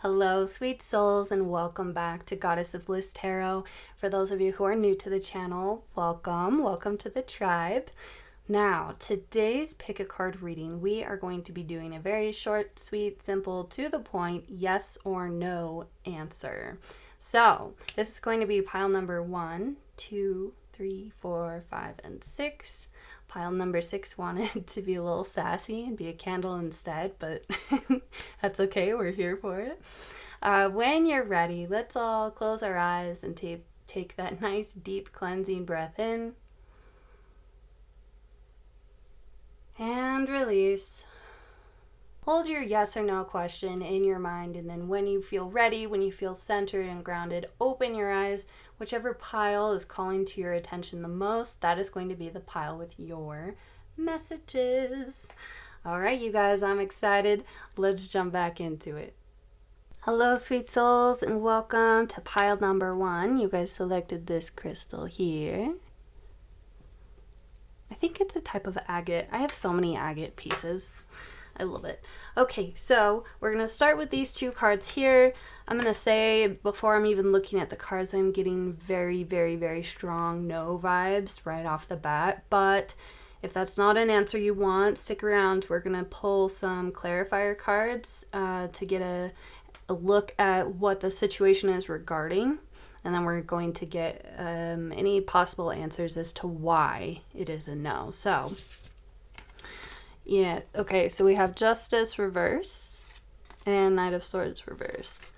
Hello, sweet souls, and welcome back to Goddess of Bliss Tarot. For those of you who are new to the channel, welcome to the tribe. Now, today's pick a card reading, we are going to be doing a very short, sweet, simple, to the point, yes or no answer. So, this is going to be pile number 1, 2, 3, 4, 5, and 6. Pile number 6 wanted to be a little sassy and be a candle instead, but that's okay, we're here for it. When you're ready, let's all close our eyes and take that nice deep cleansing breath in. And release. Hold your yes or no question in your mind, and then when you feel ready, when you feel centered and grounded, open your eyes. Whichever pile is calling to your attention the most, that is going to be the pile with your messages. All right, you guys, I'm excited. Let's jump back into it. Hello, sweet souls, and welcome to pile number 1. You guys selected this crystal here. I think it's a type of agate. I have so many agate pieces. I love it. Okay, so we're going to start with these two cards here. I'm going to say, before I'm even looking at the cards, I'm getting very, very, very strong no vibes right off the bat. But if that's not an answer you want, stick around. We're going to pull some clarifier cards to get a look at what the situation is regarding. And then we're going to get any possible answers as to why it is a no. So, yeah, okay, so we have Justice reverse and Knight of Swords reversed.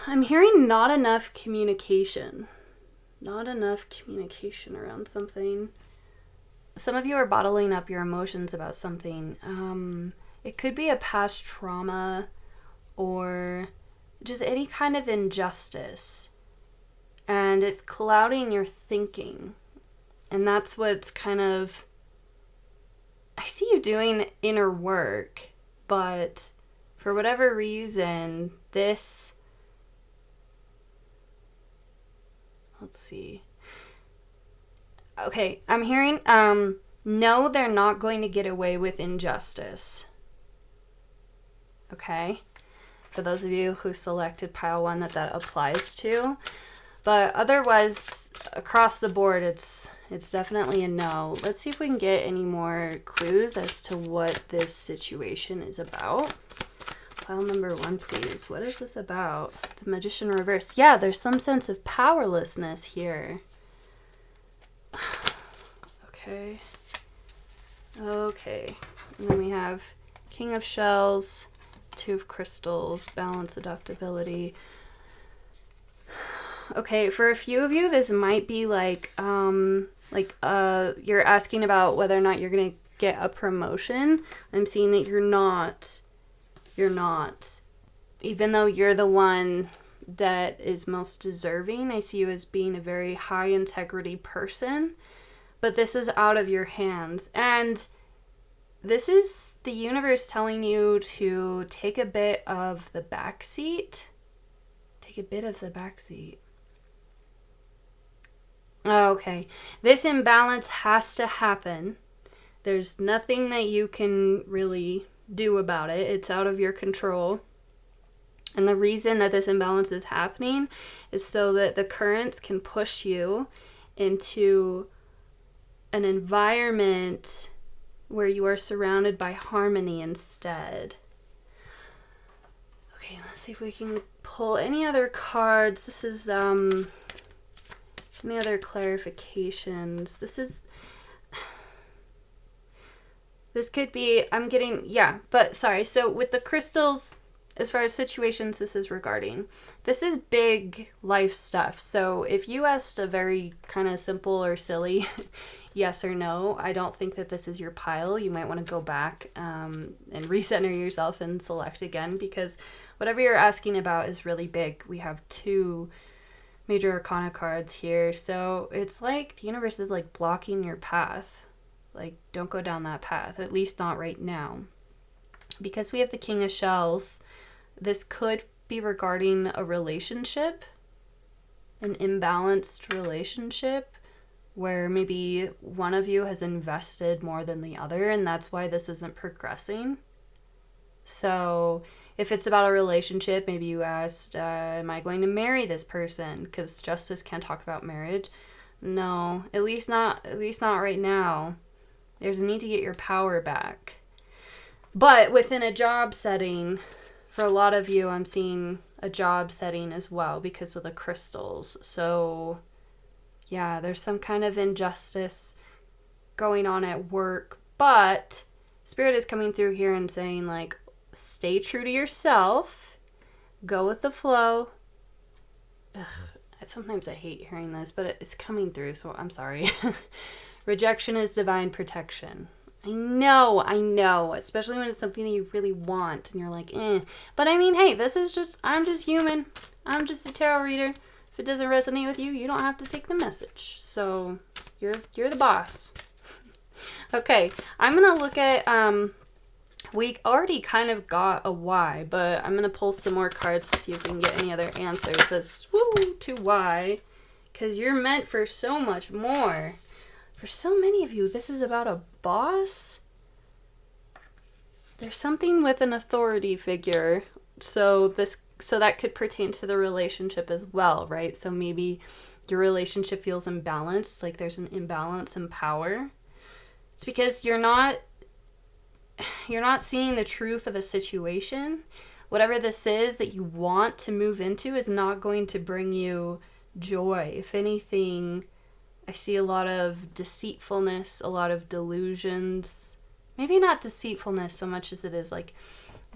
I'm hearing not enough communication. Not enough communication around something. Some of you are bottling up your emotions about something. It could be a past trauma or just any kind of injustice. And it's clouding your thinking. And that's what's kind of... I see you doing inner work, but for whatever reason, this... Let's see. Okay, I'm hearing, no, they're not going to get away with injustice. Okay? For those of you who selected pile 1 that applies to. But otherwise, across the board, it's definitely a no. Let's see if we can get any more clues as to what this situation is about. Pile number 1, please. What is this about? The Magician reverse. Yeah, there's some sense of powerlessness here. Okay. Okay. And then we have King of Shells, 2 of Crystals, Balance, Adaptability. Okay, for a few of you, this might be like you're asking about whether or not you're going to get a promotion. I'm seeing that you're not. Even though you're the one that is most deserving, I see you as being a very high integrity person, but this is out of your hands. And this is the universe telling you to take a bit of the backseat. Take a bit of the backseat. Okay, this imbalance has to happen. There's nothing that you can really do about it. It's out of your control. And the reason that this imbalance is happening is so that the currents can push you into an environment where you are surrounded by harmony instead. Okay, let's see if we can pull any other cards. This is, any other clarifications? This could be, I'm getting, yeah, but sorry. So with the crystals, as far as situations this is regarding, this is big life stuff. So if you asked a very kind of simple or silly yes or no, I don't think that this is your pile. You might want to go back and recenter yourself and select again, because whatever you're asking about is really big. We have 2 Major Arcana cards here, so it's like the universe is like blocking your path. Like, don't go down that path, at least not right now. Because we have the King of Shells, this could be regarding a relationship, an imbalanced relationship, where maybe one of you has invested more than the other, and that's why this isn't progressing. So If it's about a relationship, maybe you asked, am I going to marry this person? Because justice can't talk about marriage. No, at least not right now. There's a need to get your power back. But within a job setting, for a lot of you, I'm seeing a job setting as well because of the crystals. So, yeah, there's some kind of injustice going on at work. But Spirit is coming through here and saying, like, stay true to yourself. Go with the flow. Ugh. Sometimes I hate hearing this, but it's coming through, so I'm sorry. Rejection is divine protection. I know, especially when it's something that you really want and you're like, eh. But I mean, hey, I'm just human. I'm just a tarot reader. If it doesn't resonate with you, you don't have to take the message. So you're the boss. Okay, I'm going to look at, we already kind of got a why, but I'm going to pull some more cards to see if we can get any other answers as to why. Because you're meant for so much more. For so many of you, this is about a boss. There's something with an authority figure. So that could pertain to the relationship as well, right? So maybe your relationship feels imbalanced, like there's an imbalance in power. It's because you're not seeing the truth of a situation. Whatever this is that you want to move into is not going to bring you joy. If anything, I see a lot of deceitfulness, a lot of delusions. Maybe not deceitfulness so much as it is like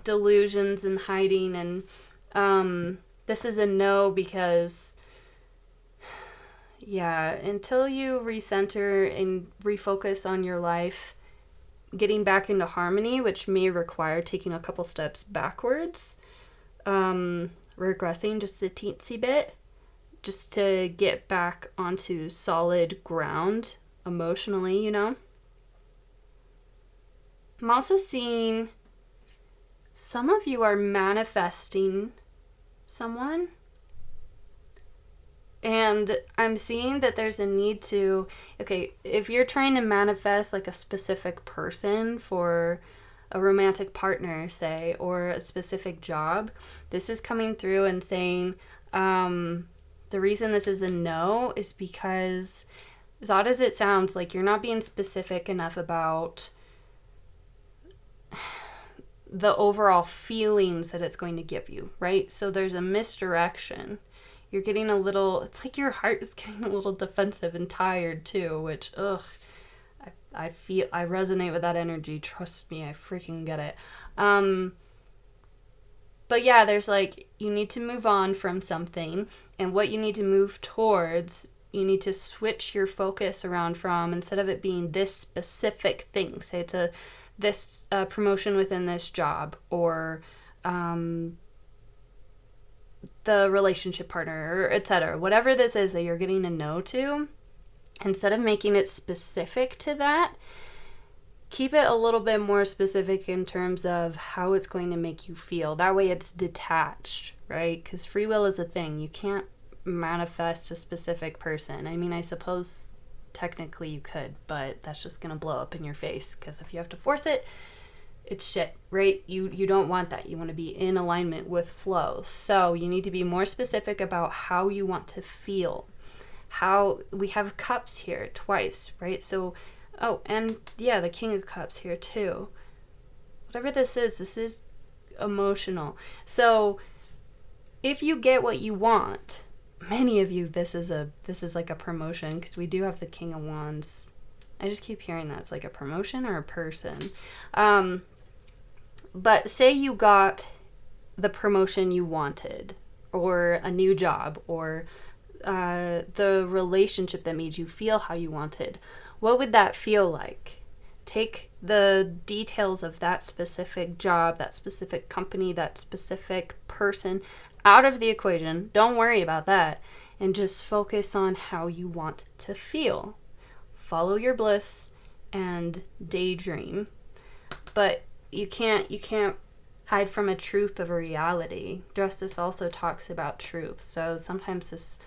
delusions and hiding. And this is a no because, yeah, until you recenter and refocus on your life, getting back into harmony, which may require taking a couple steps backwards, regressing just a teensy bit, just to get back onto solid ground emotionally, you know? I'm also seeing some of you are manifesting someone. And I'm seeing that there's a need to, okay, if you're trying to manifest like a specific person for a romantic partner, say, or a specific job, this is coming through and saying, the reason this is a no is because, as odd as it sounds, like you're not being specific enough about the overall feelings that it's going to give you, right? So there's a misdirection. You're getting it's like your heart is getting a little defensive and tired too, which, I resonate with that energy. Trust me, I freaking get it. But yeah, there's like, you need to move on from something, and what you need to move towards, you need to switch your focus around from, instead of it being this specific thing, say it's this promotion within this job, or the relationship partner, or etc. Whatever this is that you're getting a no to, instead of making it specific to that, keep it a little bit more specific in terms of how it's going to make you feel. That way it's detached, right? Because free will is a thing. You can't manifest a specific person. I mean, I suppose technically you could, but that's just going to blow up in your face, because if you have to force it, it's shit, right? You don't want that. You want to be in alignment with flow. So you need to be more specific about how you want to feel. How we have cups here twice, right? So, oh, and yeah, the King of Cups here too. Whatever this is emotional. So if you get what you want, many of you, this is like a promotion, because we do have the King of Wands. I just keep hearing that. It's like a promotion or a person. But say you got the promotion you wanted, or a new job, or the relationship that made you feel how you wanted. What would that feel like? Take the details of that specific job, that specific company, that specific person out of the equation. Don't worry about that. And just focus on how you want to feel. Follow your bliss and daydream. But you can't hide from a truth of a reality. Justice also talks about truth. So sometimes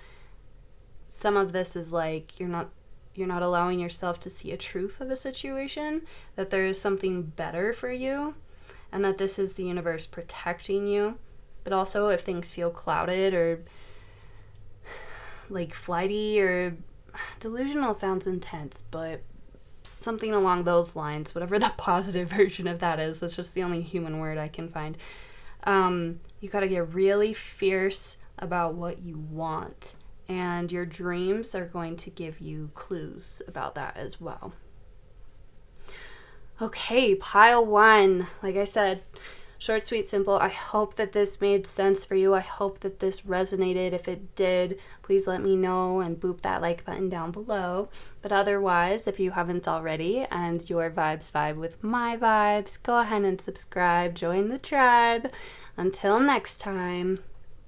some of this is like you're not allowing yourself to see a truth of a situation, that there is something better for you. and that this is the universe protecting you. But also if things feel clouded or like flighty or delusional sounds intense, but something along those lines, whatever the positive version of that is, that's just the only human word I can find. You got to get really fierce about what you want, and your dreams are going to give you clues about that as well. Okay, pile 1. Like I said, short, sweet, simple. I hope that this made sense for you. I hope that this resonated. If it did, please let me know and boop that like button down below. But otherwise, if you haven't already and your vibes vibe with my vibes, go ahead and subscribe, join the tribe. Until next time,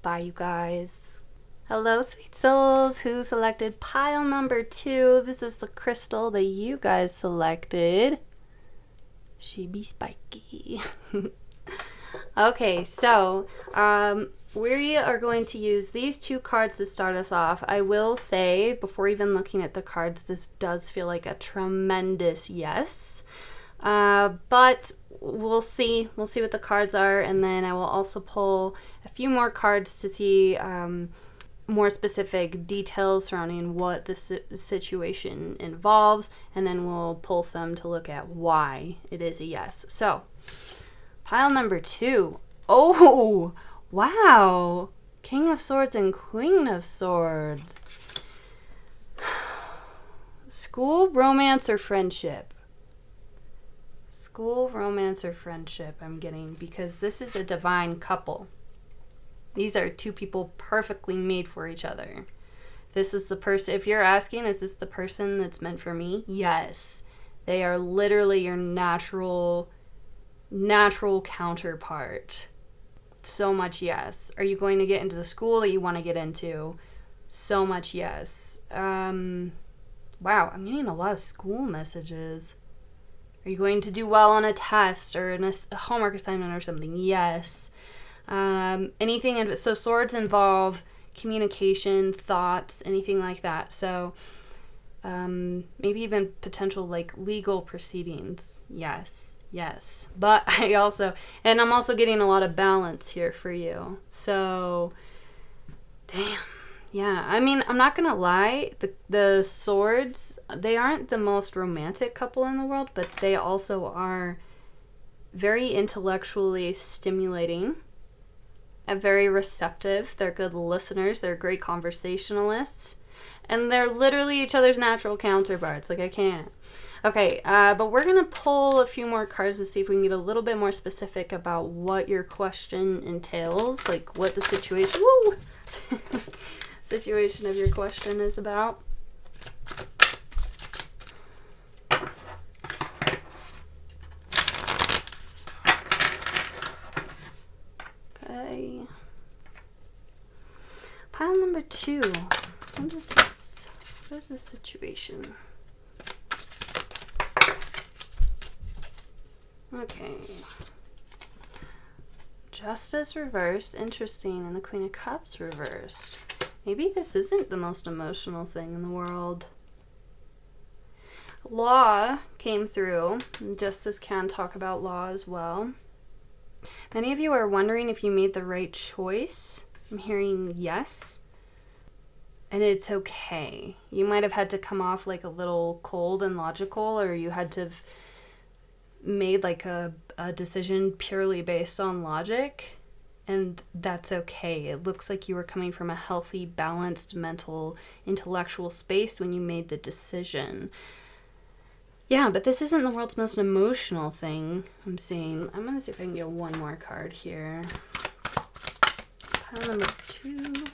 bye you guys. Hello, sweet souls. Who selected pile number 2? This is the crystal that you guys selected. She be spiky. Okay, so we are going to use these 2 cards to start us off. I will say, before even looking at the cards, this does feel like a tremendous yes. But we'll see. We'll see what the cards are, and then I will also pull a few more cards to see more specific details surrounding what the situation involves, and then we'll pull some to look at why it is a yes. So, pile number 2. Oh, wow. King of Swords and Queen of Swords. School, romance, or friendship? School, romance, or friendship I'm getting, because this is a divine couple. These are 2 people perfectly made for each other. This is the person, if you're asking, is this the person that's meant for me? Yes. They are literally your natural counterpart. So much yes. Are you going to get into the school that you want to get into? So much yes. Wow, I'm getting a lot of school messages. Are you going to do well on a test or a homework assignment or something? Yes. Anything, so swords involve communication, thoughts, anything like that. So maybe even potential like legal proceedings. Yes. But I'm also getting a lot of balance here for you. So damn. Yeah, I mean, I'm not gonna lie, the swords, they aren't the most romantic couple in the world, but they also are very intellectually stimulating and very receptive. They're good listeners, they're great conversationalists, and they're literally each other's natural counterparts. Like, I can't. Okay, but we're gonna pull a few more cards to see if we can get a little bit more specific about what your question entails, like what the situation, situation of your question is about. Okay. Pile number 2. Where's this situation? Okay. Justice reversed. Interesting. And the Queen of Cups reversed. Maybe this isn't the most emotional thing in the world. Law came through. Justice can talk about law as well. Many of you are wondering if you made the right choice. I'm hearing yes. And it's okay. You might have had to come off like a little cold and logical, or you had to have made like a decision purely based on logic. And that's okay. It looks like you were coming from a healthy, balanced, mental, intellectual space when you made the decision. Yeah, but this isn't the world's most emotional thing, I'm seeing. I'm going to see if I can get one more card here. Pile number 2.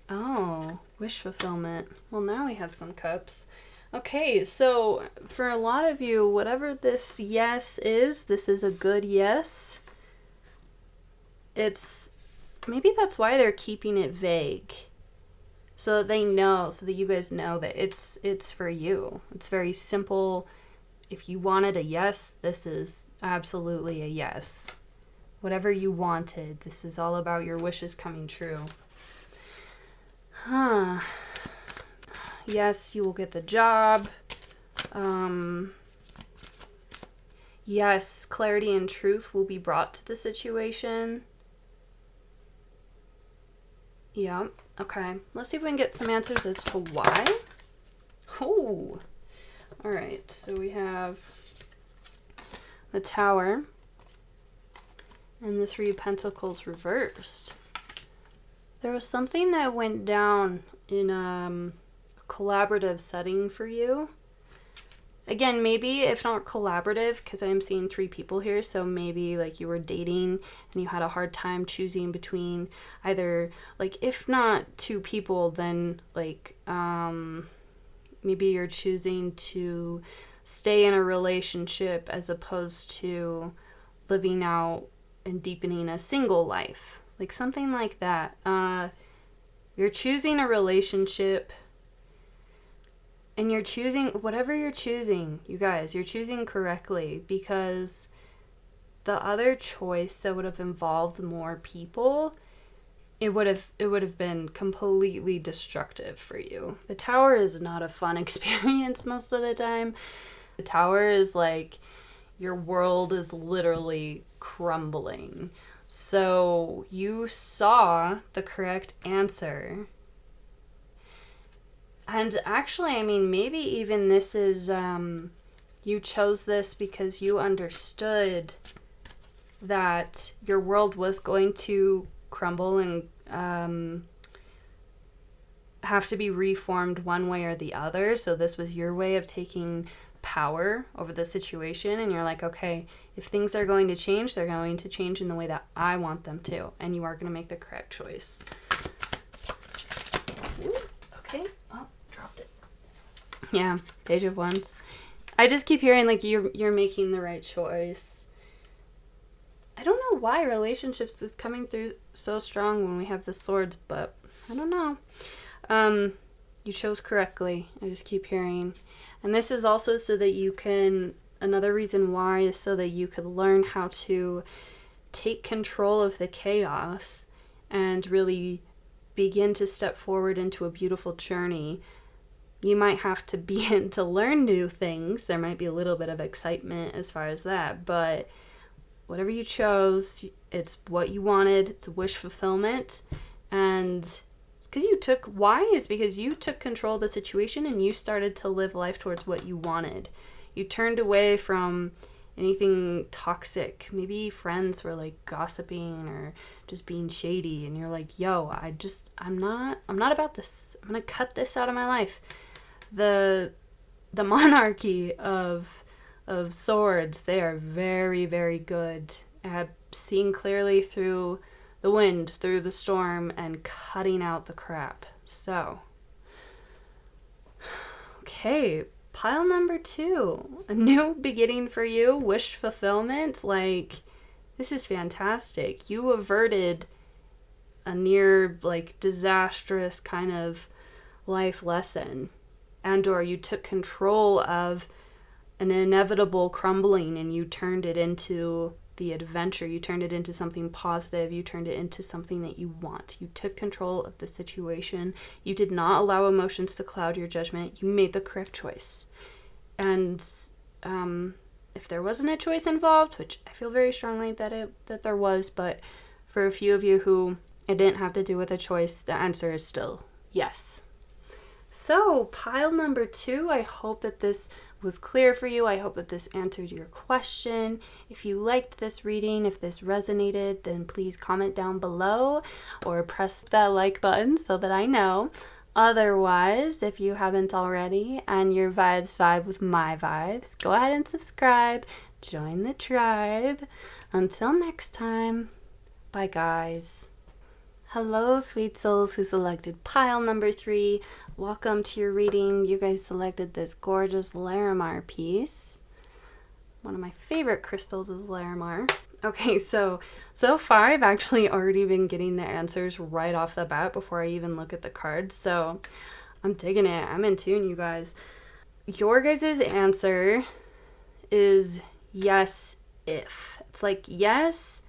Oh, wish fulfillment. Well, now we have some cups. Okay, so for a lot of you, whatever this yes is, this is a good yes. Maybe that's why they're keeping it vague. So that they know, so that you guys know that it's for you. It's very simple. If you wanted a yes, this is absolutely a yes. Whatever you wanted, this is all about your wishes coming true. Yes, you will get the job. Yes, clarity and truth will be brought to the situation. Yeah, okay. Let's see if we can get some answers as to why. Oh, all right. So we have the Tower and the Three of Pentacles reversed. There was something that went down in a collaborative setting for you. Again, maybe if not collaborative, because I'm seeing 3 people here, so maybe like you were dating and you had a hard time choosing between either, like, if not 2 people, then like maybe you're choosing to stay in a relationship as opposed to living out and deepening a single life, like something like that. You're choosing a relationship. And you're choosing, whatever you're choosing, you guys, you're choosing correctly, because the other choice that would have involved more people, it would have been completely destructive for you. The Tower is not a fun experience most of the time. The Tower is like your world is literally crumbling. So you saw the correct answer. And actually, I mean, maybe even this is, you chose this because you understood that your world was going to crumble and have to be reformed one way or the other. So this was your way of taking power over the situation. And you're like, okay, if things are going to change, they're going to change in the way that I want them to. And you are going to make the correct choice. Ooh, okay. Yeah, Page of Wands. I just keep hearing like you're making the right choice. I don't know why relationships is coming through so strong when we have the swords, but I don't know. You chose correctly. I just keep hearing. And this is also so that you can, another reason why is so that you could learn how to take control of the chaos and really begin to step forward into a beautiful journey. You might have to begin to learn new things. There might be a little bit of excitement as far as that, but whatever you chose, it's what you wanted. It's a wish fulfillment. And it's because you took, why is because you took control of the situation and you started to live life towards what you wanted. You turned away from anything toxic. Maybe friends were like gossiping or just being shady, and you're like, yo, I'm not about this. I'm gonna cut this out of my life. The monarchy of swords, they are very, very good at seeing clearly through the wind, through the storm, and cutting out the crap. So, okay, pile number 2, a new beginning for you, wish fulfillment. Like, this is fantastic. You averted a near like disastrous kind of life lesson, and or you took control of an inevitable crumbling and you turned it into the adventure. You turned it into something positive. You turned it into something that you want. You took control of the situation. You did not allow emotions to cloud your judgment. You made the correct choice. And if there wasn't a choice involved, which I feel very strongly that there was, but for a few of you who it didn't have to do with a choice, the answer is still yes. So, pile number 2, I hope that this was clear for you. I hope that this answered your question. If you liked this reading, if this resonated, then please comment down below or press that like button so that I know. Otherwise, if you haven't already and your vibes vibe with my vibes, go ahead and subscribe. Join the tribe. Until next time, bye guys. Hello, sweet souls who selected pile number 3. Welcome to your reading. You guys selected this gorgeous Larimar piece. One of my favorite crystals is Larimar. Okay, so far I've actually already been getting the answers right off the bat before I even look at the cards. So I'm digging it. I'm in tune, you guys. Your guys' answer is yes if. It's like yes,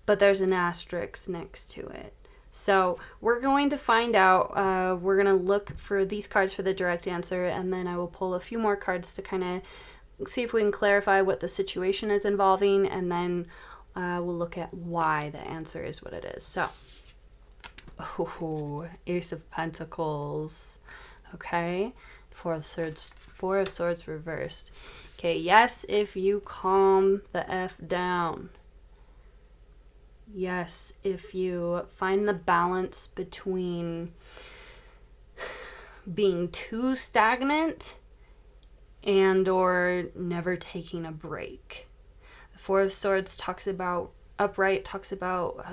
but there's an asterisk next to it. So we're going to find out. We're going to look for these cards for the direct answer, and then I will pull a few more cards to kind of see if we can clarify what the situation is involving, and then we'll look at why the answer is what it is. So, Ace of Pentacles. Okay. Four of Swords reversed. Okay, yes, if you calm the F down. Yes, if you find the balance between being too stagnant and or never taking a break. The Four of Swords talks about upright, talks about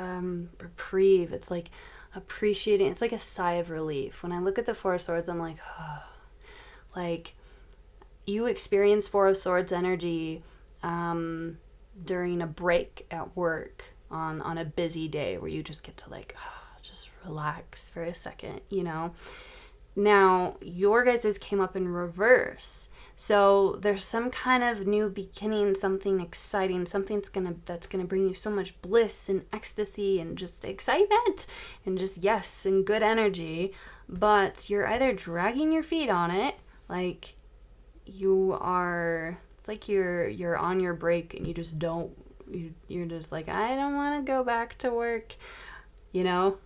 reprieve. It's like appreciating. It's like a sigh of relief. When I look at the Four of Swords, I'm like, oh. Like, you experience Four of Swords energy during a break at work on a busy day where you just get to like, just relax for a second, you know? Now, your guys's came up in reverse. So there's some kind of new beginning, something exciting, something that's gonna bring you so much bliss and ecstasy and just excitement and just yes and good energy. But you're either dragging your feet on it, like it's like you're on your break and you just don't. You're just like, I don't want to go back to work. You know,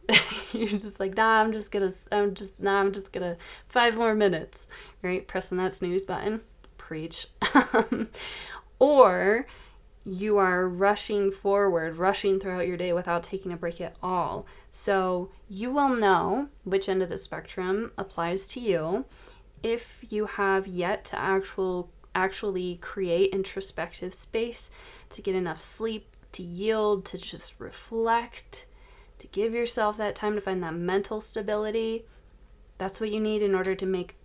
you're just like, I'm just gonna 5 more minutes, right? Pressing that snooze button. Preach. Or you are rushing forward, rushing throughout your day without taking a break at all. So you will know which end of the spectrum applies to you if you have yet to actually create introspective space, to get enough sleep, to yield, to just reflect, to give yourself that time to find that mental stability. That's what you need in order to make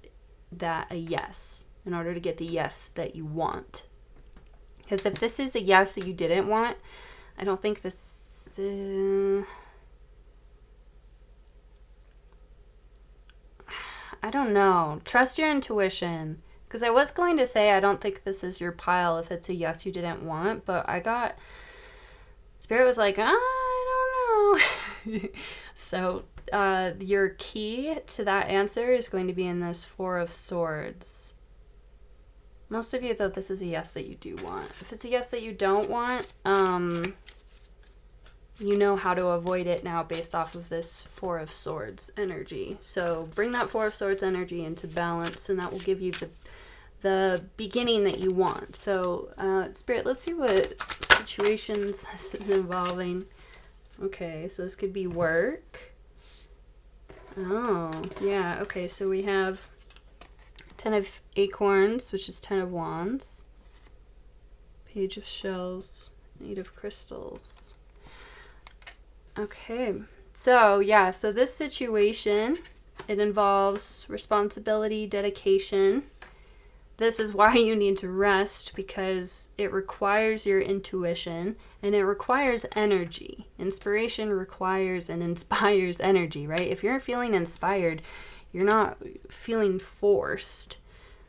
that a yes, in order to get the yes that you want. Because if this is a yes that you didn't want, I don't think this... I don't know. Trust your intuition. Because I was going to say I don't think this is your pile if it's a yes you didn't want, but Spirit was like, I don't know. So your key to that answer is going to be in this Four of Swords. Most of you, though, this is a yes that you do want. If it's a yes that you don't want, you know how to avoid it now based off of this Four of Swords energy. So bring that Four of Swords energy into balance, and that will give you the beginning that you want. So, Spirit, let's see what situations this is involving. Okay, so this could be work. Oh, yeah. Okay, so we have 10 of Acorns, which is 10 of Wands. Page of Shells, 8 of Crystals. Okay, so yeah, so this situation, it involves responsibility, dedication. This is why you need to rest, because it requires your intuition and it requires energy. Inspiration requires and inspires energy, right? If you're feeling inspired, you're not feeling forced.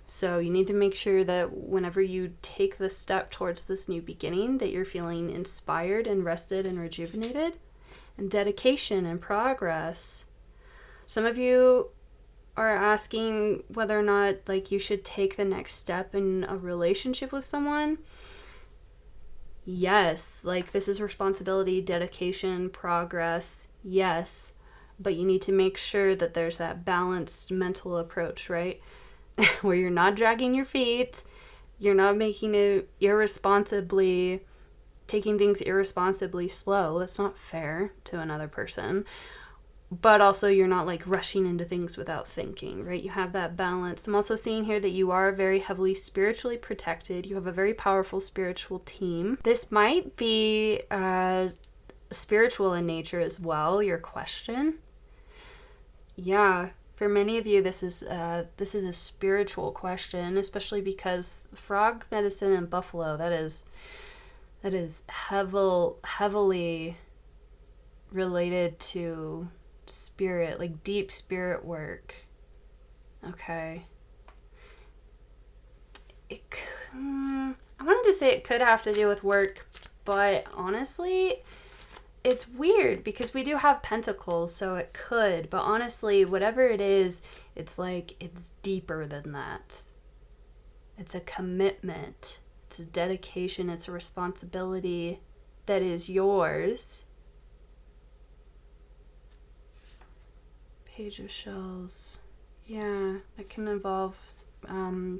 So you need to make sure that whenever you take the step towards this new beginning, that you're feeling inspired and rested and rejuvenated. And dedication and progress. Some of you are asking whether or not like you should take the next step in a relationship with someone. Yes, like this is responsibility, dedication, progress. Yes, but you need to make sure that there's that balanced mental approach, right? Where you're not dragging your feet, you're not making it irresponsibly, taking things irresponsibly slow. That's not fair to another person. But also you're not like rushing into things without thinking, right? You have that balance. I'm also seeing here that you are very heavily spiritually protected. You have a very powerful spiritual team. This might be spiritual in nature as well, your question. Yeah, for many of you, this is a spiritual question, especially because frog medicine and buffalo, that is heavily related to spirit, like deep spirit work. Okay. I wanted to say it could have to do with work, but honestly, it's weird because we do have pentacles, so it could, but honestly, whatever it is, it's like, it's deeper than that. It's a commitment. It's a dedication. It's a responsibility that is yours. Page of Shells. Yeah, it can involve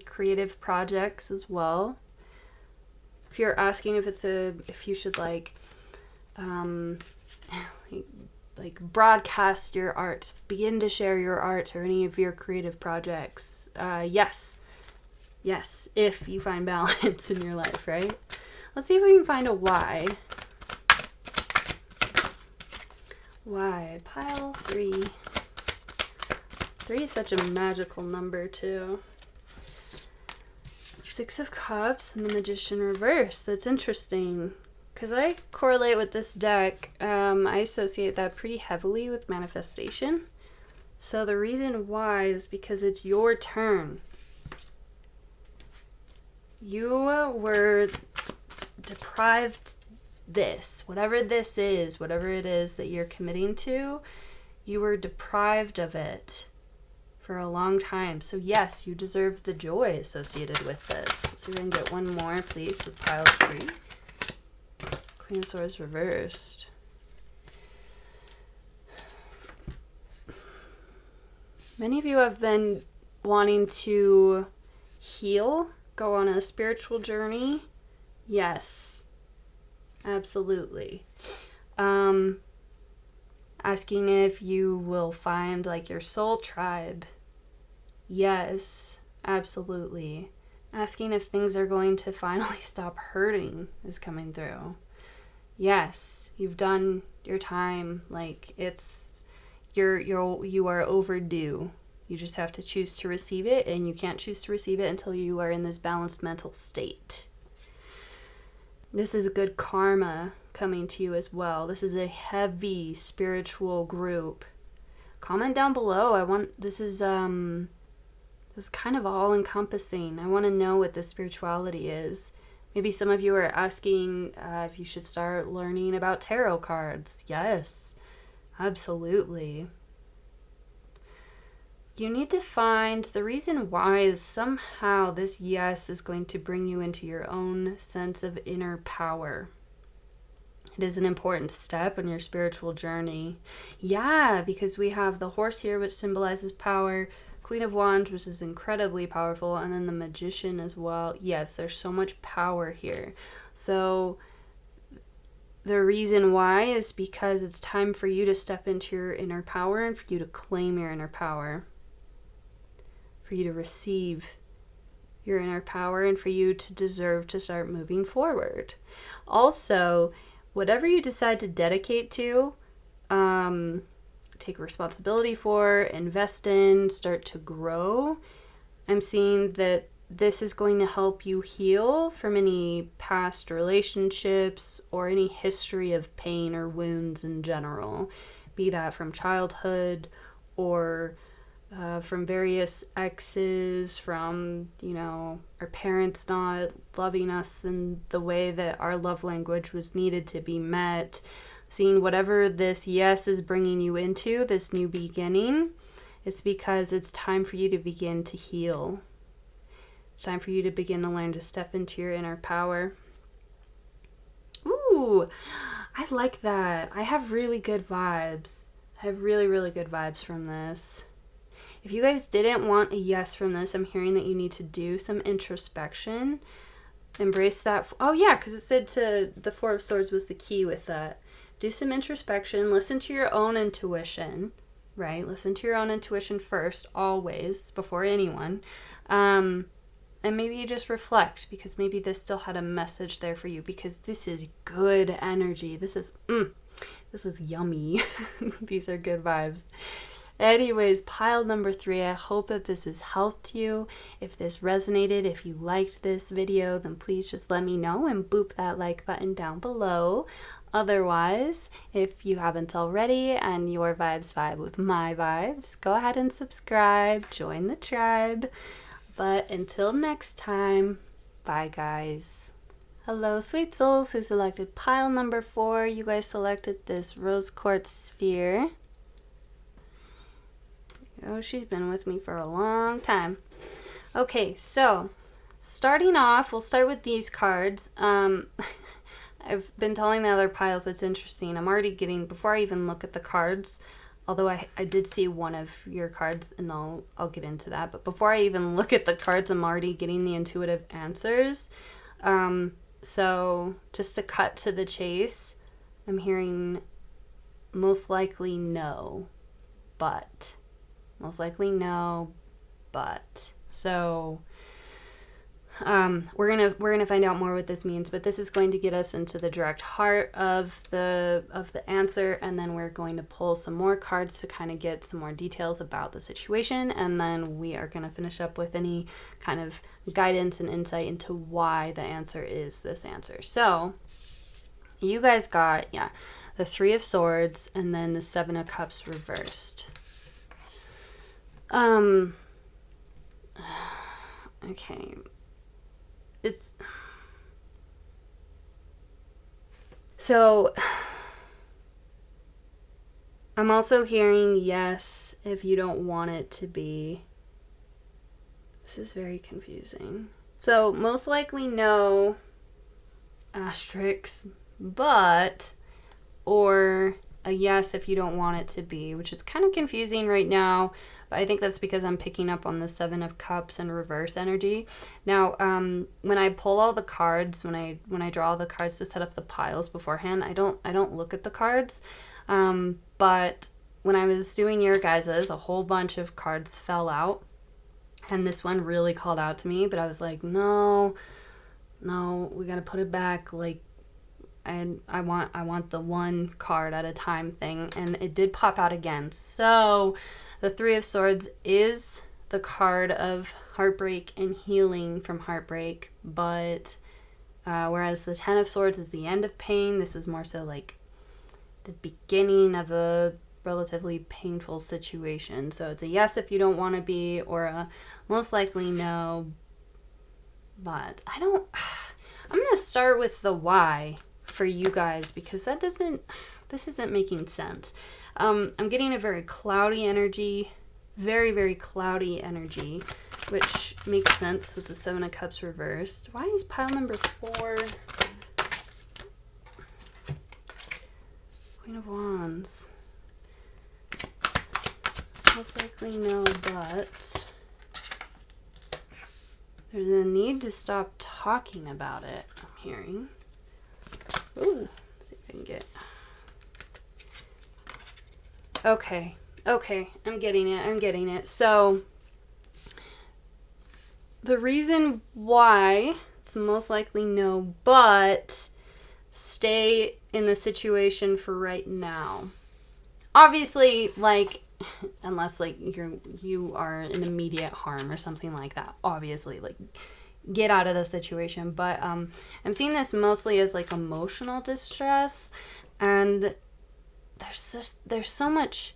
creative projects as well. If you're asking if you should like broadcast your art, begin to share your art or any of your creative projects, yes, if you find balance in your life, right? Let's see if we can find a why. Why? Pile 3. 3 is such a magical number, too. 6 of Cups and the Magician reverse. That's interesting. Because I correlate with this deck, I associate that pretty heavily with manifestation. So the reason why is because it's your turn. You were deprived this. Whatever it is that you're committing to, you were deprived of it for a long time. So yes, you deserve the joy associated with this. So we're going to get one more, please, with pile 3. Queen of Swords reversed. Many of you have been wanting to heal, go on a spiritual journey. Yes, absolutely. Asking if you will find like your soul tribe. Yes, absolutely. Asking if things are going to finally stop hurting is coming through. Yes, you've done your time. Like you are overdue. You just have to choose to receive it, and you can't choose to receive it until you are in this balanced mental state. This is good karma coming to you as well. This is a heavy spiritual group. Comment down below. This is kind of all encompassing. I want to know what this spirituality is. Maybe some of you are asking if you should start learning about tarot cards. Yes, absolutely. You need to find the reason why is somehow this yes is going to bring you into your own sense of inner power. It is an important step in your spiritual journey. Yeah, because we have the horse here, which symbolizes power, Queen of Wands, which is incredibly powerful, and then the Magician as well. Yes, there's so much power here. So the reason why is because it's time for you to step into your inner power and for you to claim your inner power. For you to receive your inner power and for you to deserve to start moving forward. Also, whatever you decide to dedicate to, take responsibility for, invest in, start to grow, I'm seeing that this is going to help you heal from any past relationships or any history of pain or wounds in general, be that from childhood or from various exes, from, our parents not loving us in the way that our love language was needed to be met. Seeing whatever this yes is bringing you into, this new beginning, it's because it's time for you to begin to heal. It's time for you to begin to learn to step into your inner power. Ooh, I like that. I have really good vibes. I have really, really good vibes from this. If you guys didn't want a yes from this, I'm hearing that you need to do some introspection. Embrace that. Oh yeah, because it said the Four of Swords was the key with that. Do some introspection. Listen to your own intuition, right? Listen to your own intuition first, always, before anyone. And maybe you just reflect, because maybe this still had a message there for you, because this is good energy. This is yummy. These are good vibes. Anyways, pile number 3, I hope that this has helped you. If this resonated, if you liked this video, then please just let me know and boop that like button down below. Otherwise, if you haven't already and your vibes vibe with my vibes, go ahead and subscribe, join the tribe. But until next time, bye guys. Hello sweet souls who selected pile number 4. You guys selected this rose quartz sphere. Oh, she's been with me for a long time. Okay, so starting off, we'll start with these cards. I've been telling the other piles it's interesting. I'm already getting, before I even look at the cards, although I did see one of your cards, and I'll get into that. But before I even look at the cards, I'm already getting the intuitive answers. So just to cut to the chase, I'm hearing most likely no, but. Most likely no, but. So we're gonna find out more what this means, but this is going to get us into the direct heart of the answer, and then we're going to pull some more cards to kind of get some more details about the situation, and then we are going to finish up with any kind of guidance and insight into why the answer is this answer. So you guys got the Three of Swords and then the Seven of Cups reversed. Okay. So I'm also hearing yes if you don't want it to be. This is very confusing. So most likely no, asterisk, but, or a yes if you don't want it to be, which is kind of confusing right now, but I think that's because I'm picking up on the Seven of Cups and reverse energy. Now, when I pull all the cards, when I draw all the cards to set up the piles beforehand, I don't look at the cards, but when I was doing your guys's, a whole bunch of cards fell out, and this one really called out to me, but I was like, no, we gotta put it back, like, and I want the one card at a time thing, and it did pop out again. So the Three of Swords is the card of heartbreak and healing from heartbreak, but whereas the Ten of Swords is the end of pain, this is more so like the beginning of a relatively painful situation. So it's a yes if you don't want to be, or a most likely no, but I'm going to start with the why for you guys, because this isn't making sense. I'm getting a very cloudy energy, very, very cloudy energy, which makes sense with the Seven of Cups reversed. Why is pile number 4? Queen of Wands. Most likely no, but there's a need to stop talking about it, I'm hearing. Ooh, see if I can get. Okay, I'm getting it. So, the reason why it's most likely no, but stay in the situation for right now. Obviously, like, unless, like, you are in immediate harm or something like that, obviously, like, get out of the situation. But I'm seeing this mostly as like emotional distress, and there's so much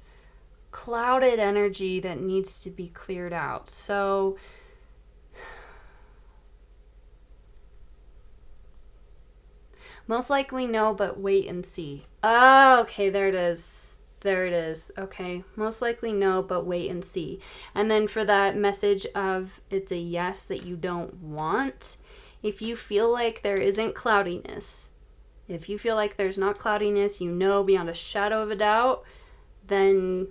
clouded energy that needs to be cleared out. So most likely no, but wait and see. Oh, okay, there it is. Okay, most likely no, but wait and see. And then for that message of it's a yes that you don't want, if you feel like there isn't cloudiness, if you feel like there's not cloudiness, beyond a shadow of a doubt, then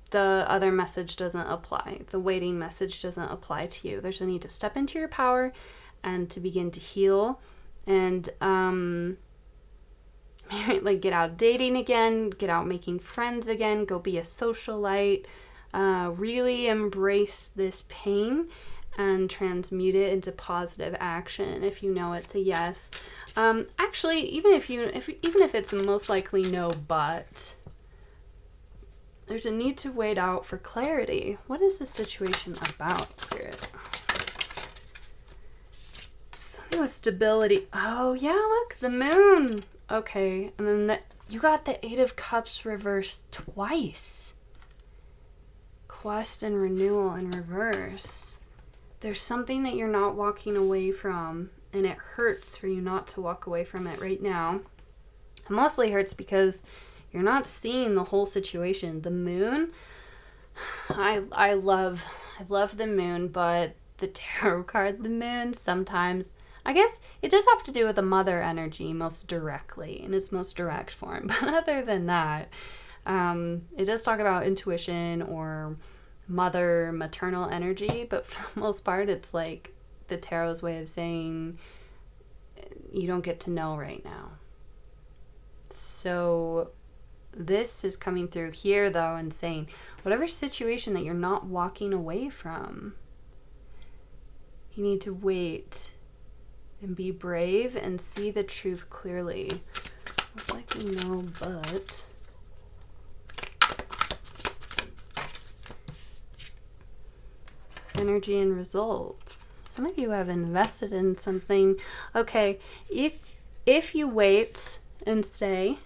the other message doesn't apply. The waiting message doesn't apply to you. There's a need to step into your power and to begin to heal, and like get out dating again, get out making friends again, go be a socialite, really embrace this pain and transmute it into positive action if you know it's a yes. Actually, even if it's most likely no, but there's a need to wait out for clarity. What is the situation about, Spirit? Something with stability. Oh yeah, look, the moon. Okay, and then you got the Eight of Cups reversed twice. Quest and renewal in reverse. There's something that you're not walking away from, and it hurts for you not to walk away from it right now. It mostly hurts because you're not seeing the whole situation. The moon, I love the moon, but the tarot card, the moon, sometimes, I guess it does have to do with the mother energy most directly, in its most direct form. But other than that, it does talk about intuition or maternal energy, but for the most part, it's like the tarot's way of saying you don't get to know right now. So this is coming through here, though, and saying whatever situation that you're not walking away from, you need to wait and be brave and see the truth clearly. Most likely no, but energy and results. Some of you have invested in something. Okay, if you wait and stay,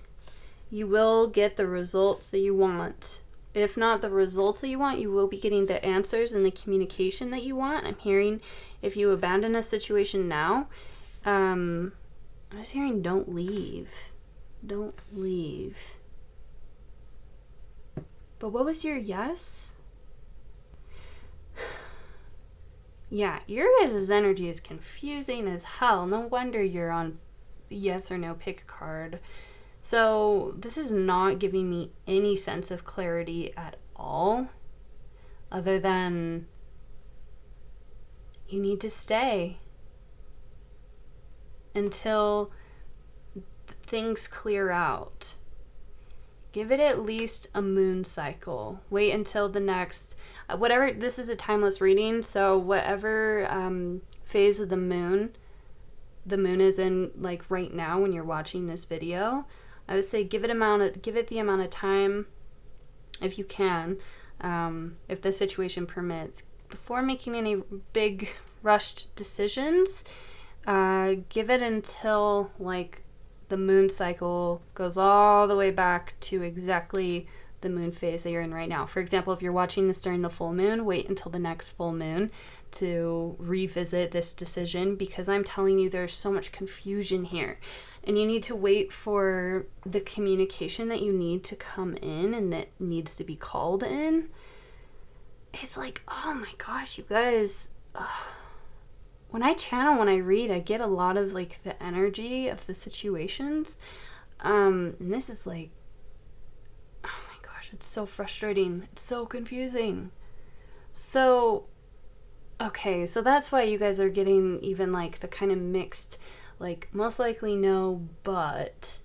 you will get the results that you want. If not the results that you want, you will be getting the answers and the communication that you want. I'm hearing if you abandon a situation now, I'm just hearing don't leave. Don't leave. But what was your yes? Yeah, your guys' energy is confusing as hell. No wonder you're on yes or no pick a card. So this is not giving me any sense of clarity at all, other than you need to stay until things clear out. Give it at least a moon cycle. Wait until the next, whatever, this is a timeless reading, so whatever phase of the moon is in, like right now when you're watching this video, I would say give it the amount of time, if you can, if the situation permits, before making any big rushed decisions. Give it until like the moon cycle goes all the way back to exactly the moon phase that you're in right now. For example, if you're watching this during the full moon, wait until the next full moon to revisit this decision, because I'm telling you there's so much confusion here. And you need to wait for the communication that you need to come in and that needs to be called in. It's like, oh my gosh, you guys. When I channel, when I read, I get a lot of like the energy of the situations. And this is like, oh my gosh, it's so frustrating. It's so confusing. So, okay, so that's why you guys are getting even like the kind of mixed, like most likely no, but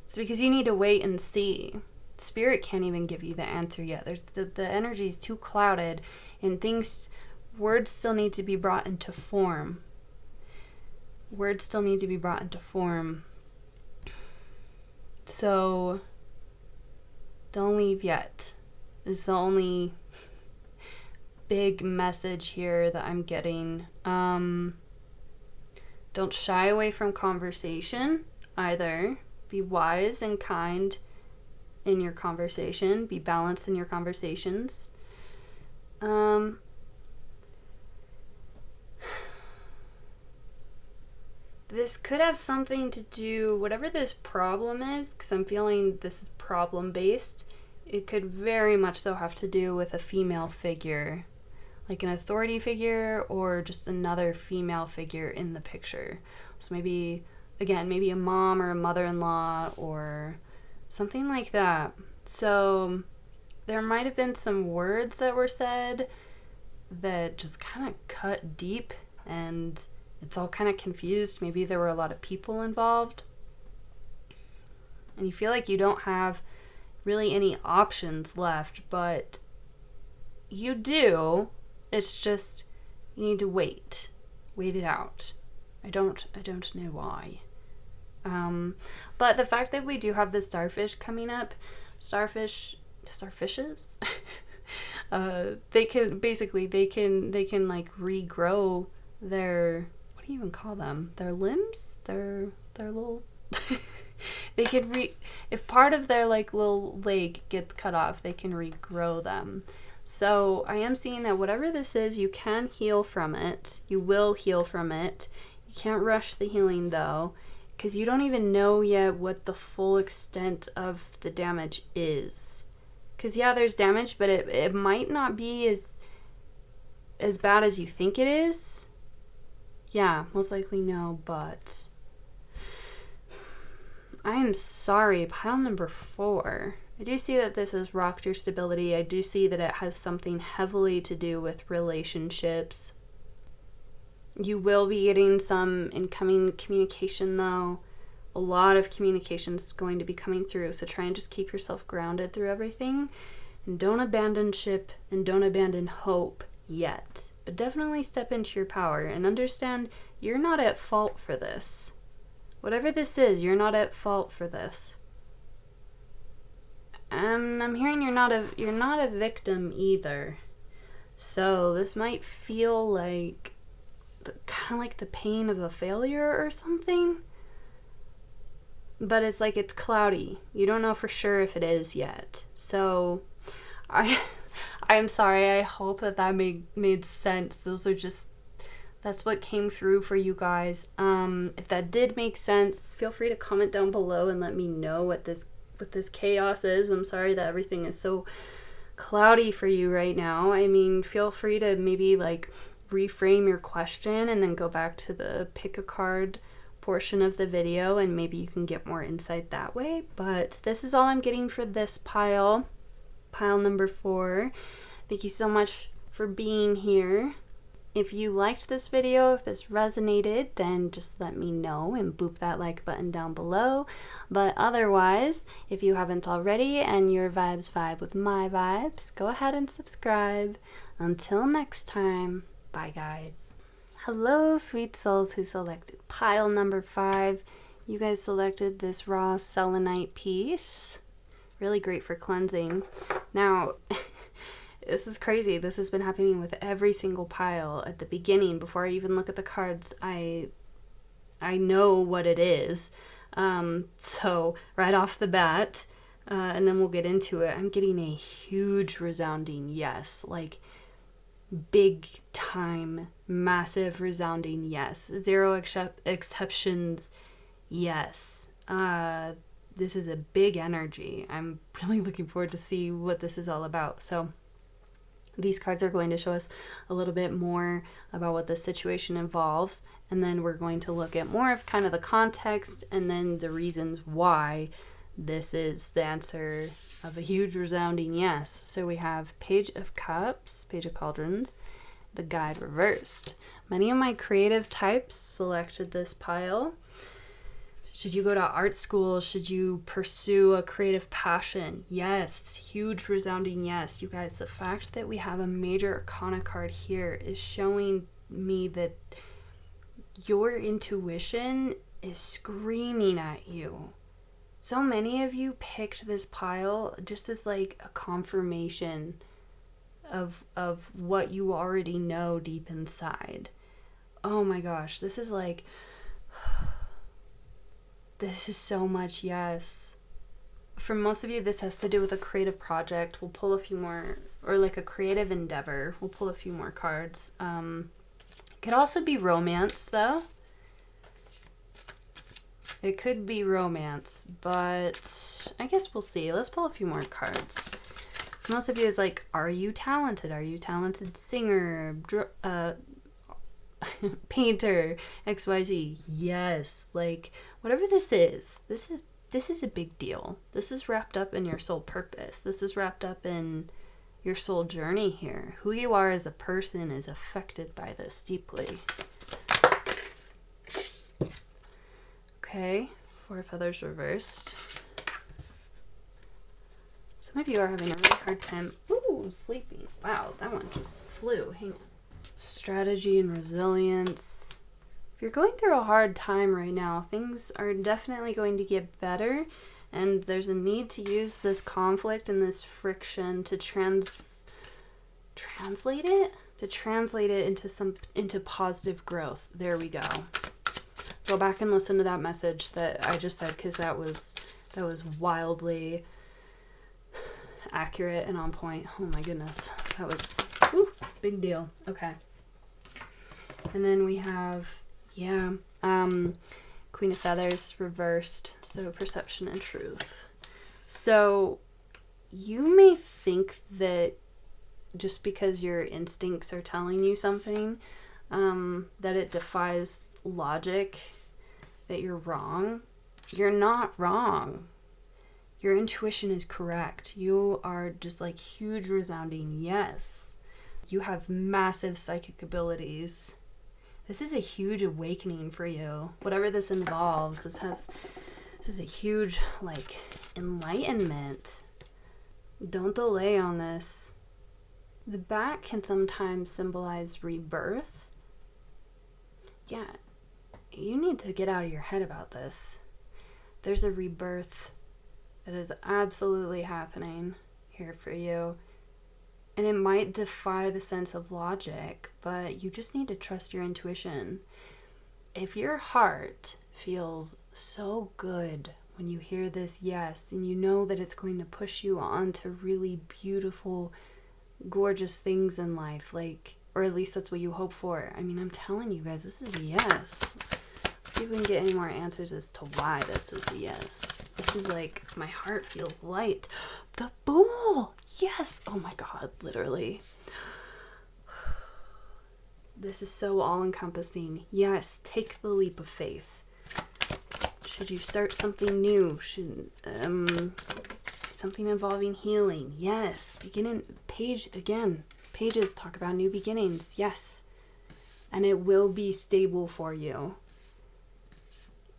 it's because you need to wait and see. Spirit can't even give you the answer yet. There's the energy is too clouded, and words still need to be brought into form. Words still need to be brought into form. So don't leave yet is the only big message here that I'm getting. Don't shy away from conversation either. Be wise and kind in your conversation. Be balanced in your conversations. This could have something to do, whatever this problem is, because I'm feeling this is problem-based, it could very much so have to do with a female figure, like an authority figure or just another female figure in the picture. So maybe a mom or a mother-in-law or something like that. So there might have been some words that were said that just kind of cut deep, and it's all kind of confused. Maybe there were a lot of people involved, and you feel like you don't have really any options left, but you do. It's just you need to wait it out. I don't know why. But the fact that we do have the starfish coming up, starfishes, they can like regrow their, what do you even call them? Their limbs? Their little they could if part of their like little leg gets cut off, they can regrow them. So I am seeing that whatever this is, you can heal from it. You will heal from it. You can't rush the healing though, because you don't even know yet what the full extent of the damage is. Because yeah, there's damage, but it might not be as as bad as you think it is? Yeah, most likely no, but I am sorry, pile number 4. I do see that this has rocked your stability. I do see that it has something heavily to do with relationships. You will be getting some incoming communication, though. A lot of communication is going to be coming through, so try and just keep yourself grounded through everything. And don't abandon ship and don't abandon hope yet. But definitely step into your power and understand you're not at fault for this. Whatever this is, you're not at fault for this. I'm hearing you're not a victim either. So this might feel like kind of like the pain of a failure or something. But it's like it's cloudy. You don't know for sure if it is yet. So I'm sorry. I hope that made sense. That's what came through for you guys. If that did make sense, feel free to comment down below and let me know what this chaos is. I'm sorry that everything is so cloudy for you right now. I mean, feel free to maybe like reframe your question and then go back to the pick a card portion of the video and maybe you can get more insight that way. But this is all I'm getting for this pile number 4. Thank you so much for being here. If you liked this video, if this resonated, then just let me know and boop that like button down below. But otherwise, if you haven't already and your vibes vibe with my vibes, go ahead and subscribe. Until next time, bye guys. Hello, sweet souls who selected pile number 5. You guys selected this raw selenite piece. Really great for cleansing. Now, this is crazy. This has been happening with every single pile at the beginning. Before I even look at the cards, I know what it is. So right off the bat, and then we'll get into it, I'm getting a huge resounding yes. Like big time, massive resounding yes. 0 exceptions, yes. This is a big energy. I'm really looking forward to see what this is all about. So these cards are going to show us a little bit more about what the situation involves, and then we're going to look at more of kind of the context and then the reasons why this is the answer of a huge resounding yes. So we have Page of Cups, Page of Cauldrons, the Guide reversed. Many of my creative types selected this pile. Should you go to art school? Should you pursue a creative passion? Yes, huge resounding yes. You guys, the fact that we have a major arcana card here is showing me that your intuition is screaming at you. So many of you picked this pile just as like a confirmation of what you already know deep inside. Oh my gosh, this is like... This is so much yes. For most of you, this has to do with a creative project. We'll pull a few more, or like a creative endeavor. We'll pull a few more cards. It could also be romance, though. It could be romance, but I guess we'll see. Let's pull a few more cards. Most of you is like, are you talented? Are you a talented singer? Painter, XYZ. Yes, like whatever this is a big deal. This is wrapped up in your soul purpose. This is wrapped up in your soul journey here. Who you are as a person is affected by this deeply. Okay, 4 feathers reversed. Some of you are having a really hard time sleeping. Wow, that one just flew. Hang on. Strategy and resilience. If you're going through a hard time right now, things are definitely going to get better, and there's a need to use this conflict and this friction to translate it into positive growth. There we go. Go back and listen to that message that I just said, because that was wildly accurate and on point. Oh my goodness, that was big deal. Okay. And then we have, Queen of Feathers reversed, so perception and truth. So you may think that just because your instincts are telling you something, that it defies logic, that you're wrong. You're not wrong. Your intuition is correct. You are just like huge resounding yes. You have massive psychic abilities. This is a huge awakening for you. Whatever this involves, this is a huge like enlightenment. Don't delay on this. The bat can sometimes symbolize rebirth. Yeah, you need to get out of your head about this. There's a rebirth that is absolutely happening here for you. And it might defy the sense of logic, but you just need to trust your intuition. If your heart feels so good when you hear this yes, and you know that it's going to push you on to really beautiful, gorgeous things in life, like, or at least that's what you hope for. I mean, I'm telling you guys, this is a yes. See if we can get any more answers as to why this is a yes. This is like, my heart feels light. The Fool! Yes! Oh my God, literally. This is so all-encompassing. Yes, take the leap of faith. Should you start something new? Should something involving healing? Yes. Pages talk about new beginnings. Yes. And it will be stable for you.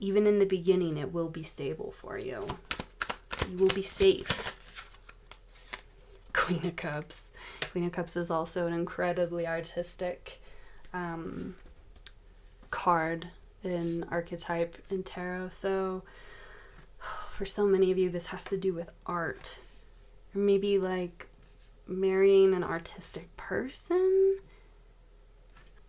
Even in the beginning, it will be stable for you. You will be safe. Queen of Cups. Queen of Cups is also an incredibly artistic card in archetype in tarot. So for so many of you, this has to do with art. Or maybe like marrying an artistic person.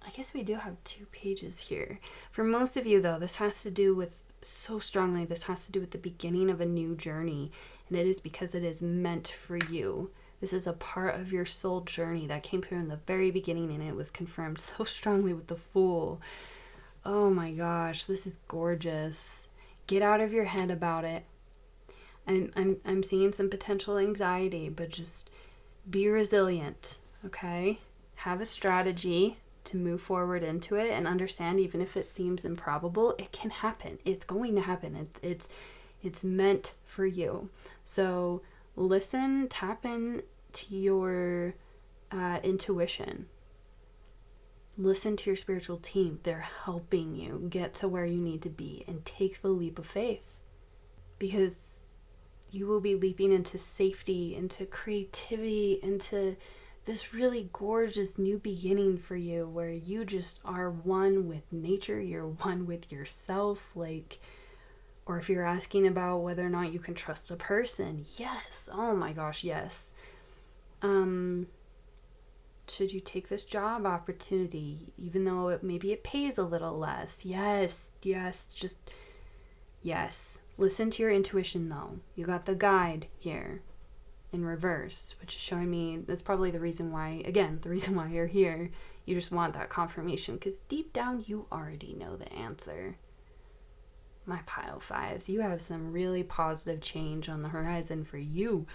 I guess we do have 2 pages here. For most of you, though, this has to do with, so strongly, this has to do with the beginning of a new journey. And it is because it is meant for you. This is a part of your soul journey that came through in the very beginning, and it was confirmed so strongly with the Fool. Oh my gosh, this is gorgeous. Get out of your head about it. And I'm seeing some potential anxiety, but just be resilient, okay? Have a strategy to move forward into it, and understand, even if it seems improbable, it can happen. It's going to happen. It's meant for you. So listen, tap in to your intuition. Listen to your spiritual team. They're helping you get to where you need to be, and take the leap of faith, because you will be leaping into safety, into creativity, into this really gorgeous new beginning for you, where you just are one with nature, you're one with yourself, like, or if you're asking about whether or not you can trust a person, yes, oh my gosh, yes. Should you take this job opportunity, even though maybe it pays a little less? Yes, just yes. Listen to your intuition, though. You got the guide here in reverse, which is showing me that's probably the reason why you're here. You just want that confirmation, because deep down you already know the answer. My pile 5s, you have some really positive change on the horizon for you.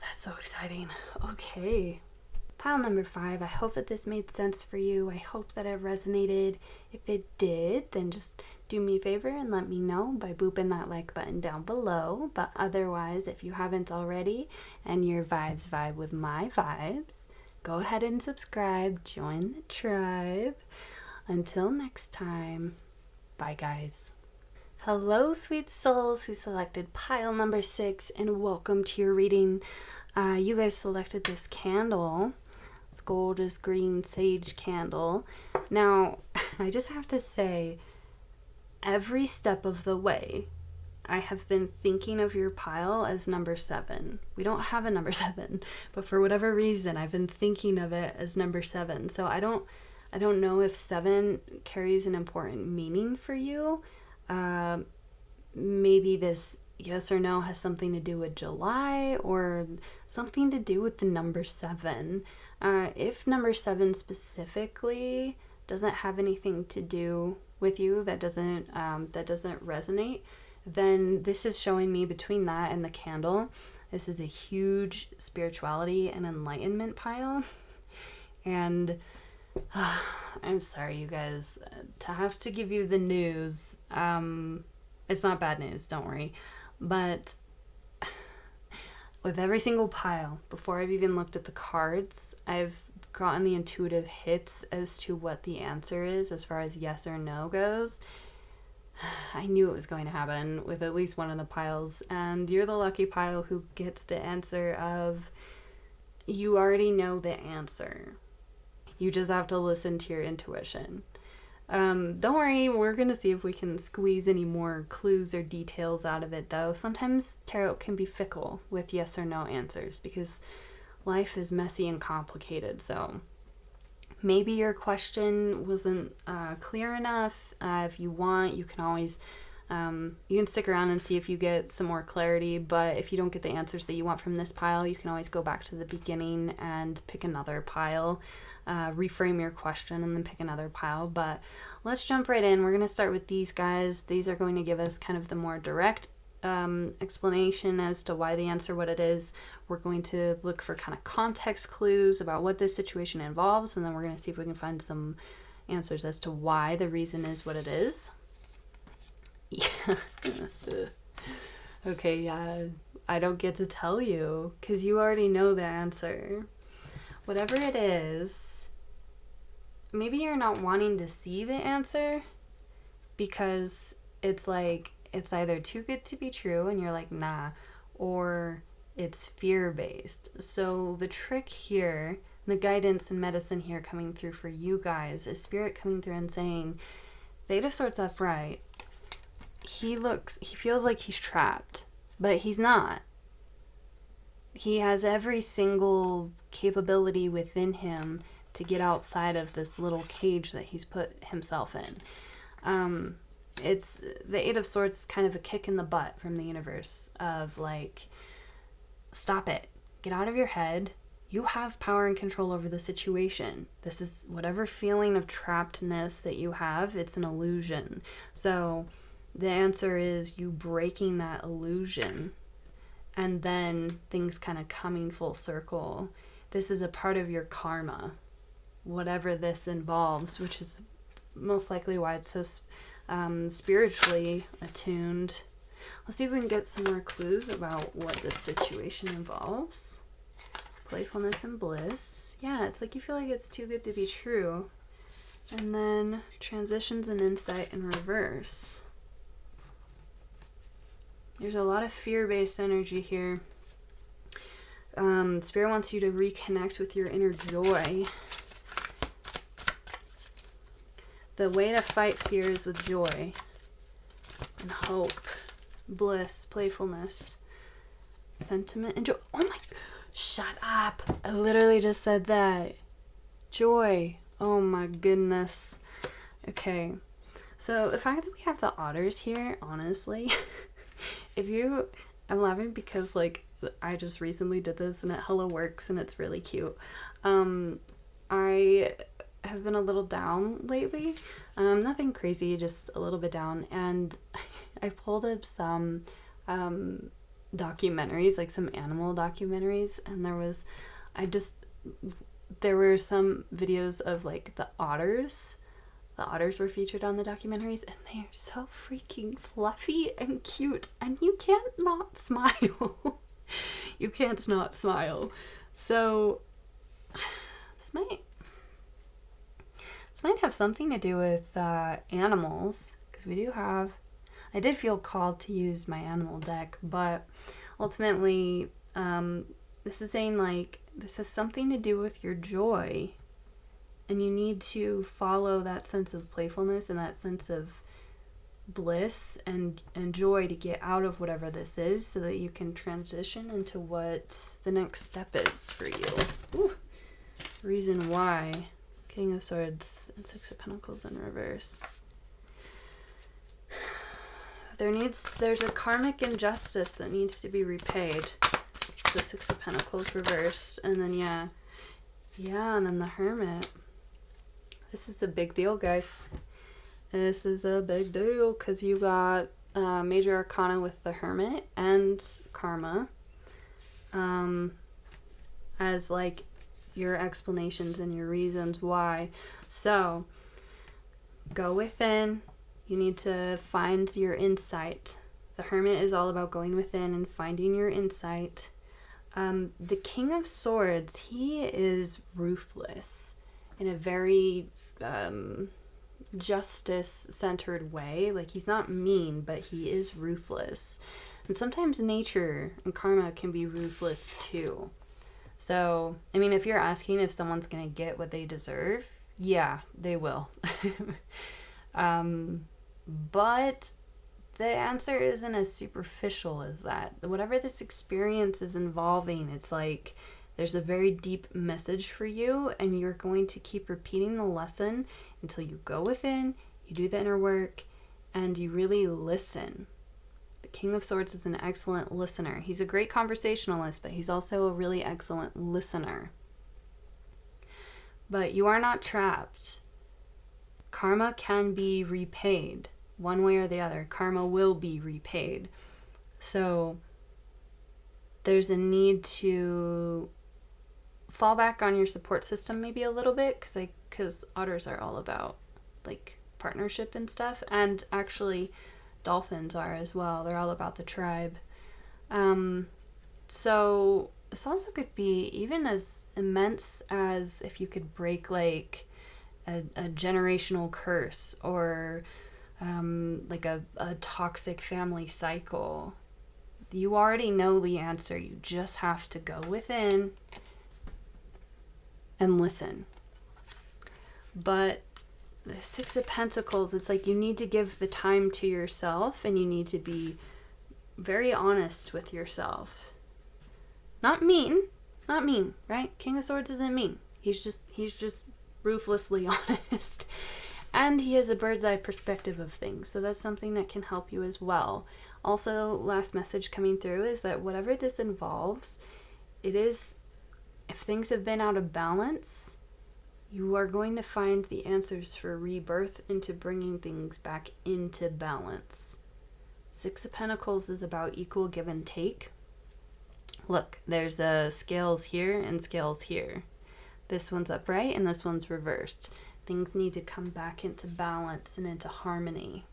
That's so exciting. Okay. Pile number 5, I hope that this made sense for you. I hope that it resonated. If it did, then just do me a favor and let me know by booping that like button down below. But otherwise, if you haven't already and your vibes vibe with my vibes, go ahead and subscribe, join the tribe. Until next time, bye guys. Hello, sweet souls who selected pile number 6, and welcome to your reading. You guys selected this candle. It's gorgeous green sage candle. Now, I just have to say, every step of the way, I have been thinking of your pile as number 7. We don't have a number 7, but for whatever reason, I've been thinking of it as number 7. So I don't know if 7 carries an important meaning for you. Maybe this yes or no has something to do with July, or something to do with the number 7. If number 7 specifically doesn't have anything to do with you, that doesn't resonate, then this is showing me, between that and the candle, This is a huge spirituality and enlightenment pile. And I'm sorry, you guys, to have to give you the news. It's not bad news, don't worry. But with every single pile, before I've even looked at the cards, I've gotten the intuitive hits as to what the answer is as far as yes or no goes. I knew it was going to happen with at least one of the piles, and you're the lucky pile who gets the answer of you already know the answer. You just have to listen to your intuition. Don't worry, we're going to see if we can squeeze any more clues or details out of it, though. Sometimes tarot can be fickle with yes or no answers because life is messy and complicated, so maybe your question wasn't clear enough. If you want, you can always you can stick around and see if you get some more clarity, but if you don't get the answers that you want from this pile, you can always go back to the beginning and pick another pile, reframe your question, and then pick another pile. But let's jump right in. We're going to start with these guys. These are going to give us kind of the more direct explanation as to why the answer what it is. We're going to look for kind of context clues about what this situation involves, and then we're going to see if we can find some answers as to why the reason is what it is. Okay, I don't get to tell you because you already know the answer. Whatever it is, maybe you're not wanting to see the answer because it's like it's either too good to be true and you're like, nah, or it's fear-based. So the trick here, the guidance and medicine here coming through for you guys is Spirit coming through and saying, the Eight of Swords upright, he feels like he's trapped, but he's not. He has every single capability within him to get outside of this little cage that he's put himself in. It's the Eight of Swords, kind of a kick in the butt from the universe of like, stop it, get out of your head. You have power and control over the situation. This is whatever feeling of trappedness that you have, it's an illusion. So the answer is you breaking that illusion and then things kind of coming full circle. This is a part of your karma, whatever this involves, which is most likely why it's so spiritually attuned. Let's see if we can get some more clues about what this situation involves. Playfulness and bliss. Yeah, it's like you feel like it's too good to be true. And then transitions and insight in reverse. There's a lot of fear-based energy here. Spirit wants you to reconnect with your inner joy. The way to fight fear is with joy and hope, bliss, playfulness, sentiment, and joy. Oh my, shut up. I literally just said that. Joy. Oh my goodness. Okay. So the fact that we have the otters here, honestly, I'm laughing because like I just recently did this and it hella works and it's really cute. I have been a little down lately. Nothing crazy, just a little bit down. And I pulled up some documentaries, like some animal documentaries, and there were some videos of like the otters. The otters were featured on the documentaries, and they are so freaking fluffy and cute, and you can't not smile. You can't not smile. So this might have something to do with animals, because I did feel called to use my animal deck, but ultimately this is saying like this has something to do with your joy. And you need to follow that sense of playfulness and that sense of bliss and joy to get out of whatever this is so that you can transition into what the next step is for you. Ooh. Reason why. King of Swords and Six of Pentacles in reverse. There's a karmic injustice that needs to be repaid. The Six of Pentacles reversed. And then, and then the Hermit. This is a big deal, guys. This is a big deal because you got Major Arcana with the Hermit and Karma. as like your explanations and your reasons why. So go within. You need to find your insight. The Hermit is all about going within and finding your insight. The King of Swords, he is ruthless in a very justice-centered way. Like, he's not mean, but he is ruthless. And sometimes nature and karma can be ruthless too. So, I mean, if you're asking if someone's going to get what they deserve, yeah, they will. But the answer isn't as superficial as that. Whatever this experience is involving, it's like there's a very deep message for you, and you're going to keep repeating the lesson until you go within, you do the inner work, and you really listen. The King of Swords is an excellent listener. He's a great conversationalist, but he's also a really excellent listener. But you are not trapped. Karma can be repaid. One way or the other, karma will be repaid. So there's a need to fall back on your support system maybe a little bit, because otters are all about like partnership and stuff, and actually dolphins are as well. They're all about the tribe. So this also could be even as immense as if you could break like a generational curse, or like a toxic family cycle. You already know the answer. You just have to go within and listen. But the Six of Pentacles, it's like you need to give the time to yourself, and you need to be very honest with yourself. Not mean, right? King of Swords isn't mean. He's just ruthlessly honest. And he has a bird's eye perspective of things, so that's something that can help you as well. Also, last message coming through is that whatever this involves, it is, if things have been out of balance, you are going to find the answers for rebirth into bringing things back into balance. Six of Pentacles is about equal give and take. Look, there's scales here and scales here. This one's upright and this one's reversed. Things need to come back into balance and into harmony.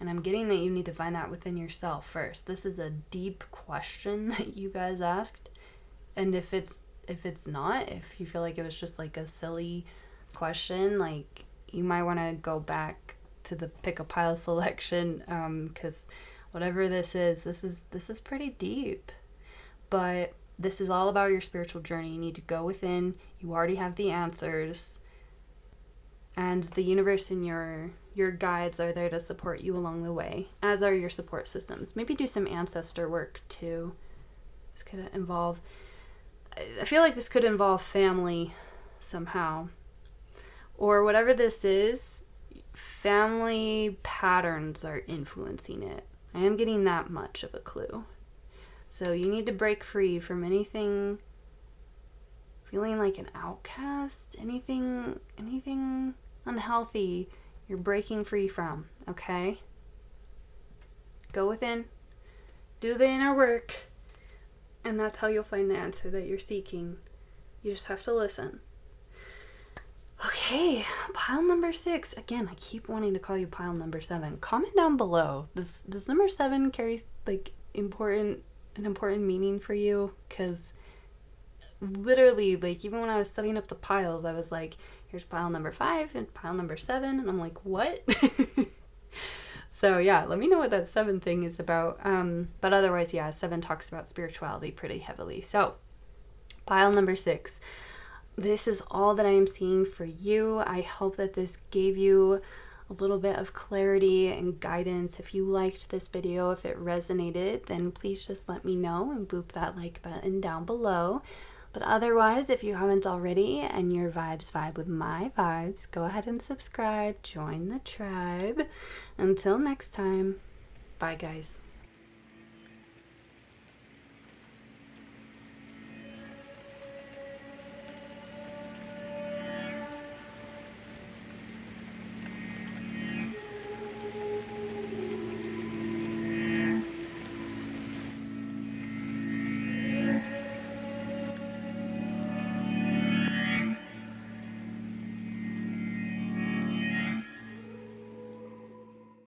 And I'm getting that you need to find that within yourself first. This is a deep question that you guys asked. And if it's not, if you feel like it was just like a silly question, like you might want to go back to the pick a pile selection, because whatever this is pretty deep. But this is all about your spiritual journey. You need to go within. You already have the answers. And the universe and your guides are there to support you along the way, as are your support systems. Maybe do some ancestor work too. This could involve, I feel like this could involve family somehow. Or whatever this is, family patterns are influencing it. I am getting that much of a clue. So you need to break free from anything, feeling like an outcast, anything unhealthy you're breaking free from, okay? Go within, do the inner work, and that's how you'll find the answer that you're seeking. You just have to listen. Okay, pile number 6. Again, I keep wanting to call you pile number 7. Comment down below. Does number 7 carry like an important meaning for you? Because literally, like, even when I was setting up the piles, I was like, here's pile number 5 and pile number 7, and I'm like, what? So yeah, let me know what that 7 thing is about. But otherwise, yeah, 7 talks about spirituality pretty heavily. So pile number 6. This is all that I am seeing for you. I hope that this gave you a little bit of clarity and guidance. If you liked this video, if it resonated, then please just let me know and boop that like button down below. But otherwise, if you haven't already and your vibes vibe with my vibes, go ahead and subscribe, join the tribe. Until next time, bye guys.